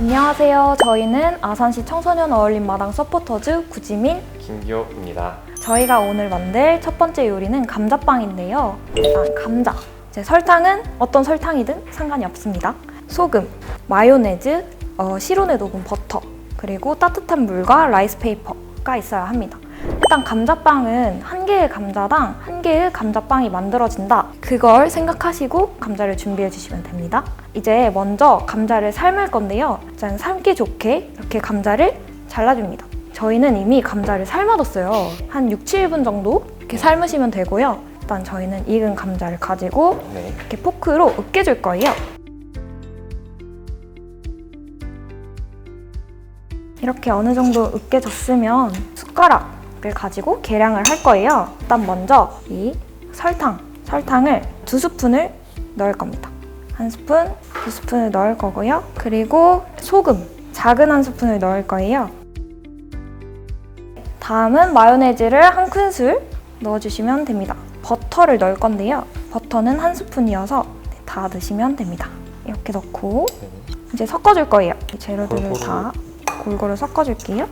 안녕하세요. 저희는 아산시 청소년 어울림 마당 서포터즈 구지민, 김기호입니다. 저희가 오늘 만들 첫 번째 요리는 감자빵인데요. 일단 감자, 이제 설탕은 어떤 설탕이든 상관이 없습니다. 소금, 마요네즈, 실온에 녹은 버터, 그리고 따뜻한 물과 라이스페이퍼가 있어야 합니다. 일단 감자빵은 한 개의 감자당 한 개의 감자빵이 만들어진다. 그걸 생각하시고 감자를 준비해 주시면 됩니다. 이제 먼저 감자를 삶을 건데요. 일단 삶기 좋게 이렇게 감자를 잘라줍니다. 저희는 이미 감자를 삶아뒀어요. 한 6, 7분 정도 이렇게 삶으시면 되고요. 일단 저희는 익은 감자를 가지고 이렇게 포크로 으깨줄 거예요. 이렇게 어느 정도 으깨졌으면 숟가락을 가지고 계량을 할 거예요. 일단 먼저 이 설탕을 2스푼을 넣을 겁니다. 1스푼, 2스푼을 넣을 거고요. 그리고 소금, 작은 1스푼을 넣을 거예요. 다음은 마요네즈를 1큰술 넣어주시면 됩니다. 버터를 넣을 건데요. 버터는 1스푼이어서 다 넣으시면 됩니다. 이렇게 넣고 이제 섞어줄 거예요. 이 재료들을 다 골고루 섞어줄게요.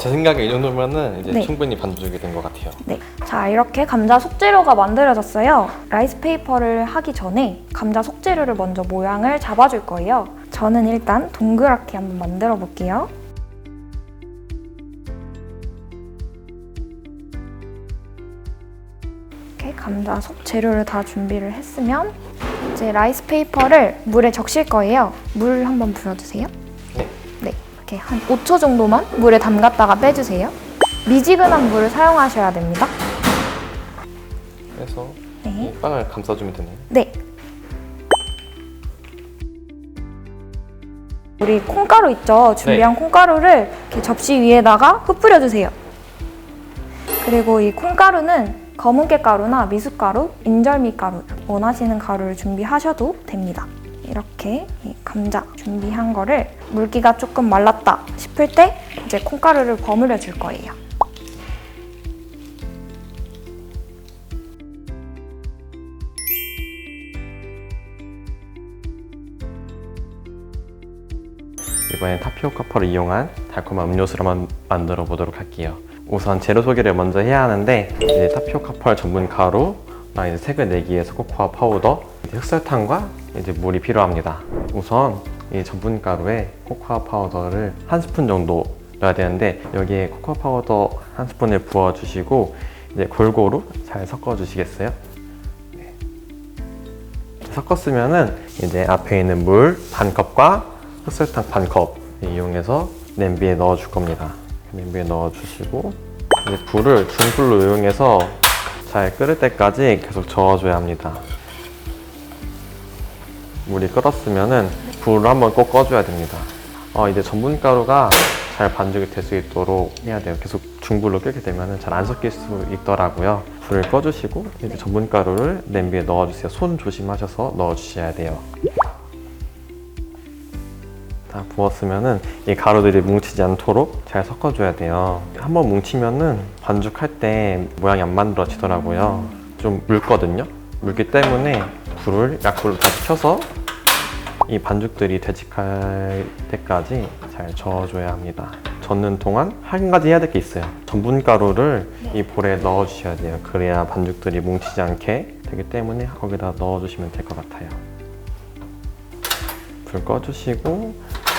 제 생각에 이 정도면은 이제 네. 충분히 반죽이 된 것 같아요. 네. 자, 이렇게 감자 속재료가 만들어졌어요. 라이스페이퍼를 하기 전에 감자 속재료를 먼저 모양을 잡아줄 거예요. 저는 일단 동그랗게 한번 만들어 볼게요. 이렇게 감자 속재료를 다 준비를 했으면 이제 라이스페이퍼를 물에 적실 거예요. 물 한번 부어주세요. 네. 이렇게 한 5초 정도만 물에 담갔다가 빼주세요. 미지근한 물을 사용하셔야 됩니다. 그래서 네. 이 빵을 감싸주면 되네요. 네. 우리 콩가루 있죠? 준비한 콩가루를 이렇게 접시 위에다가 흩뿌려주세요. 그리고 이 콩가루는 검은깨 가루나 미숫가루, 인절미 가루 원하시는 가루를 준비하셔도 됩니다. 이렇게 이 감자 준비한 거를 물기가 조금 말랐다 싶을 때 이제 콩가루를 버무려 줄 거예요. 이번엔 타피오카 펄을 이용한 달콤한 음료수를 한번 만들어 보도록 할게요. 우선 재료 소개를 먼저 해야 하는데 이제 타피오카 펄 전분 가루랑 이제 색을 내기 위해서 코코아 파우더, 흑설탕과 이제 물이 필요합니다. 우선 이 전분 가루에 코코아 파우더를 1스푼 정도 넣어야 되는데 여기에 코코아 파우더 1스푼을 부어 주시고 이제 골고루 잘 섞어 주시겠어요? 네. 섞었으면은 이제 앞에 있는 물 반컵과 흑설탕 반컵 이용해서 냄비에 넣어 줄 겁니다. 냄비에 넣어 주시고 이제 불을 중불로 이용해서 잘 끓을 때까지 계속 저어줘야 합니다. 물이 끓었으면은 불을 한번 꼭 꺼줘야 됩니다. 이제 전분가루가 잘 반죽이 될 수 있도록 해야 돼요. 계속 중불로 끓게 되면은 잘 안 섞일 수 있더라고요. 불을 꺼주시고 이제 전분가루를 냄비에 넣어주세요. 손 조심하셔서 넣어주셔야 돼요. 다 부었으면은 이 가루들이 뭉치지 않도록 잘 섞어줘야 돼요. 한번 뭉치면은 반죽할 때 모양이 안 만들어지더라고요. 좀 묽거든요. 묽기 때문에 불을 약불로 다시 켜서 이 반죽들이 되직할 때까지 잘 저어줘야 합니다. 젓는 동안 한 가지 해야 될 게 있어요. 전분가루를 이 볼에 넣어주셔야 돼요. 그래야 반죽들이 뭉치지 않게 되기 때문에 거기다 넣어주시면 될 것 같아요. 불 꺼주시고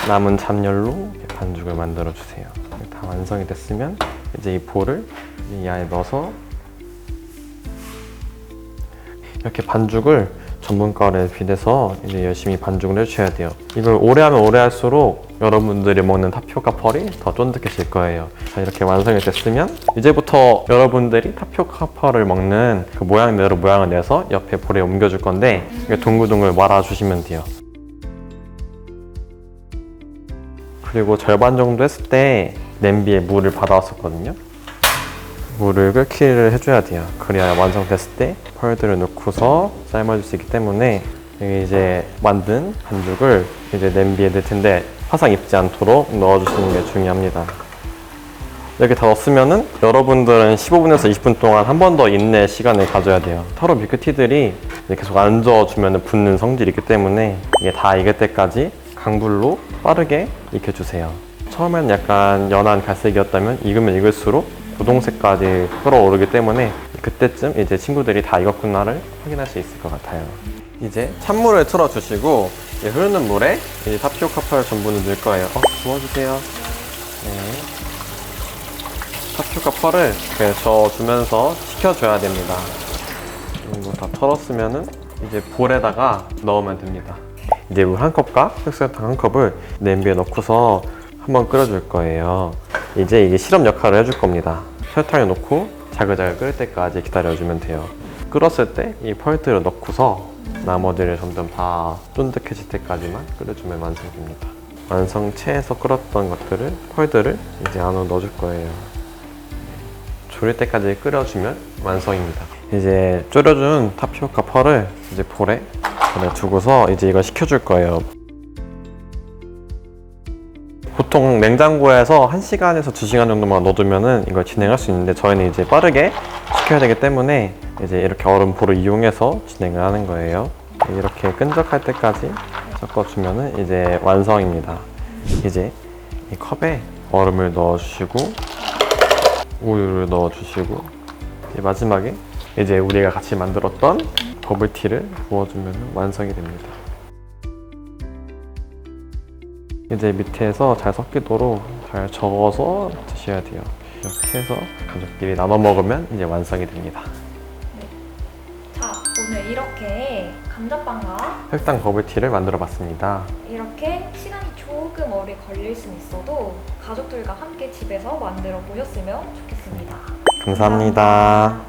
남은 잡열로 반죽을 만들어 주세요. 다 완성이 됐으면 이제 이 볼을 이 안에 넣어서 이렇게 반죽을 전분가루에 비벼서 이제 열심히 반죽을 해주셔야 돼요. 이걸 오래 하면 오래 할수록 여러분들이 먹는 타피오카 펄이 더 쫀득해질 거예요. 자, 이렇게 완성이 됐으면 이제부터 여러분들이 타피오카 펄을 먹는 그 모양대로 모양을 내서 옆에 볼에 옮겨줄 건데 이렇게 동글동글 말아주시면 돼요. 그리고 절반 정도 했을 때 냄비에 물을 받아왔었거든요. 물을 끓기를 해줘야 돼요. 그래야 완성됐을 때 펄들을 넣고서 삶아줄 수 있기 때문에 이제 만든 반죽을 이제 냄비에 넣을 텐데 화상 입지 않도록 넣어주시는 게 중요합니다. 이렇게 다 넣었으면은 여러분들은 15분에서 20분 동안 한 번 더 인내 시간을 가져야 돼요. 타로 밀크티들이 계속 앉아주면 붙는 성질이 있기 때문에 이게 다 익을 때까지 강불로 빠르게 익혀주세요. 처음에는 약간 연한 갈색이었다면 익으면 익을수록 고동색까지 끓어오르기 때문에 그때쯤 이제 친구들이 다 익었구나를 확인할 수 있을 것 같아요. 이제 찬물을 틀어주시고 흐르는 물에 이제 타피오카 펄 전분을 넣을 거예요. 부어주세요. 네. 타피오카 펄을 이렇게 저어주면서 식혀줘야 됩니다. 이거 다 털었으면은 이제 볼에다가 넣으면 됩니다. 이제 물 한 컵과 흑설탕 한 컵을 냄비에 넣고서 한번 끓여줄 거예요. 이제 이게 시럽 역할을 해줄 겁니다. 설탕을 넣고 자글자글 끓을 때까지 기다려주면 돼요. 끓었을 때 이 펄들을 넣고서 나머지를 점점 다 쫀득해질 때까지만 끓여주면 완성됩니다. 완성체에서 끓었던 것들을, 펄들을 이제 안으로 넣어줄 거예요. 졸일 때까지 끓여주면 완성입니다. 이제 졸여준 타피오카 펄을 이제 볼에 두고서 이제 이걸 식혀줄 거예요. 보통 냉장고에서 1시간에서 2시간 정도만 넣어두면은 이걸 진행할 수 있는데 저희는 이제 빠르게 식혀야 되기 때문에 이제 이렇게 얼음 볼을 이용해서 진행을 하는 거예요. 이렇게 끈적할 때까지 섞어주면은 이제 완성입니다. 이제 이 컵에 얼음을 넣어주시고 우유를 넣어주시고 마지막에 이제 우리가 같이 만들었던 버블티를 부어주면 완성이 됩니다. 이제 밑에서 잘 섞이도록 잘 저어서 드셔야 돼요. 이렇게 해서 가족끼리 나눠 먹으면 이제 완성이 됩니다. 자, 오늘 이렇게 감자빵과 흑당 버블티를 만들어 봤습니다. 이렇게 시간이 조금 오래 걸릴 수는 있어도 가족들과 함께 집에서 만들어 보셨으면 좋겠습니다. 감사합니다.